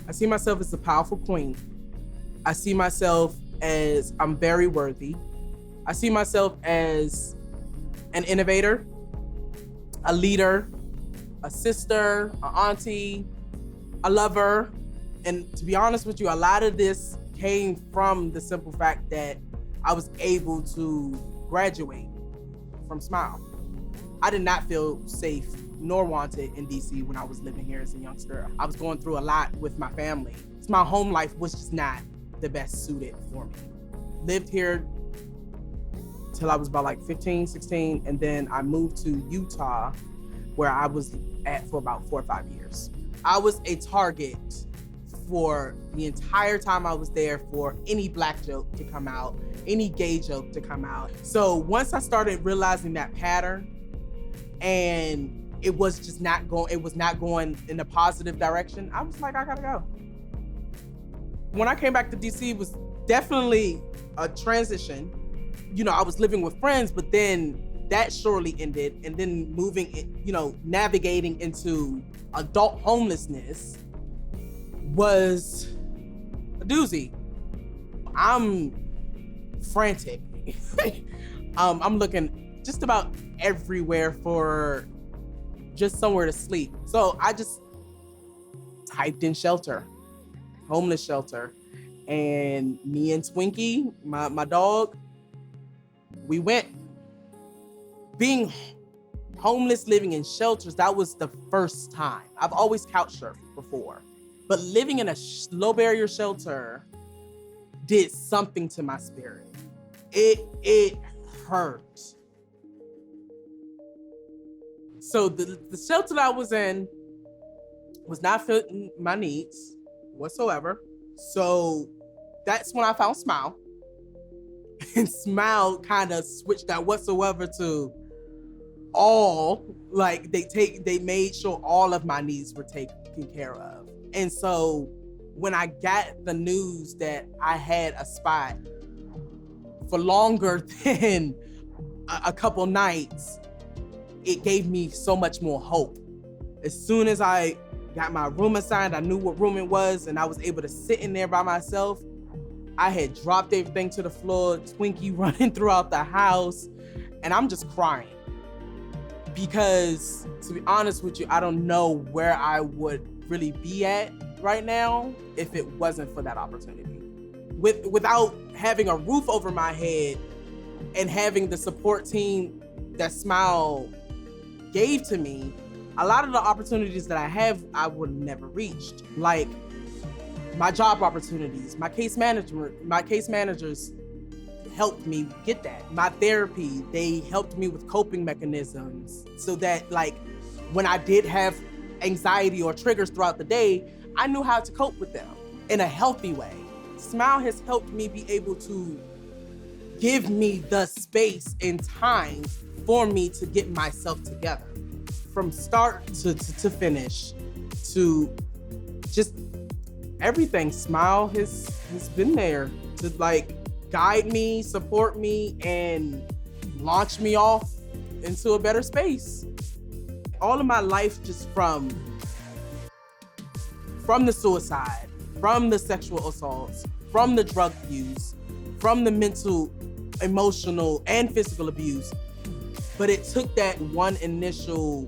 I see myself as a powerful queen. I see myself as I'm very worthy. I see myself as an innovator, a leader, a sister, an auntie, a lover. And to be honest with you, a lot of this came from the simple fact that I was able to graduate from SMYAL. I did not feel safe nor wanted in DC when I was living here as a youngster. I was going through a lot with my family. My home life was just not the best suited for me. Lived here till I was about like 15, 16, and then I moved to Utah where I was at for about 4 or 5 years. I was a target for the entire time I was there for any Black joke to come out, any gay joke to come out. So once I started realizing that pattern and it was just not going in a positive direction, I was like, I gotta go. When I came back to DC, it was definitely a transition. You know, I was living with friends, but then that surely ended. And then navigating into adult homelessness was a doozy. I'm frantic. I'm looking just about everywhere for just somewhere to sleep. So I just typed in shelter, homeless shelter. And me and Twinkie, my dog, we went. Being homeless, living in shelters, that was the first time. I've always couch surfed before, but living in a low barrier shelter did something to my spirit. It hurt. So the shelter that I was in was not fitting my needs whatsoever. So that's when I found SMYAL. And SMYAL kind of switched that whatsoever to all. Like they made sure all of my needs were taken care of. And so when I got the news that I had a spot for longer than a couple nights, it gave me so much more hope. As soon as I got my room assigned, I knew what room it was, and I was able to sit in there by myself. I had dropped everything to the floor, Twinkie running throughout the house, and I'm just crying. Because to be honest with you, I don't know where I would really be at right now if it wasn't for that opportunity. Without having a roof over my head and having the support team that SMYAL gave to me, a lot of the opportunities that I have, I would have never reached. Like my job opportunities, my case managers helped me get that. My therapy, they helped me with coping mechanisms so that like when I did have anxiety or triggers throughout the day, I knew how to cope with them in a healthy way. SMYAL has helped me be able to give me the space and time for me to get myself together. From start to finish, to just everything, SMYAL has been there to like guide me, support me, and launch me off into a better space. All of my life, just from the suicide, from the sexual assaults, from the drug use, from the mental, emotional, and physical abuse. But it took that one initial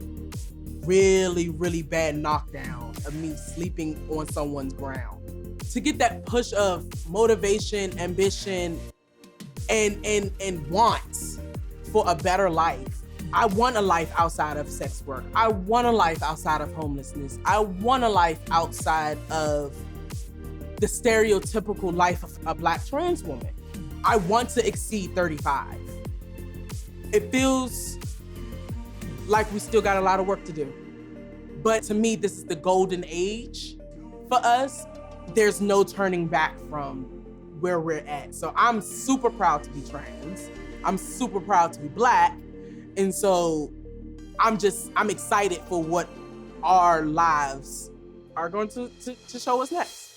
really, really bad knockdown of me sleeping on someone's ground to get that push of motivation, ambition, and want for a better life. I want a life outside of sex work. I want a life outside of homelessness. I want a life outside of the stereotypical life of a Black trans woman. I want to exceed 35. It feels like we still got a lot of work to do. But to me, this is the golden age for us. There's no turning back from where we're at. So I'm super proud to be trans. I'm super proud to be Black. And so I'm excited for what our lives are going to show us next.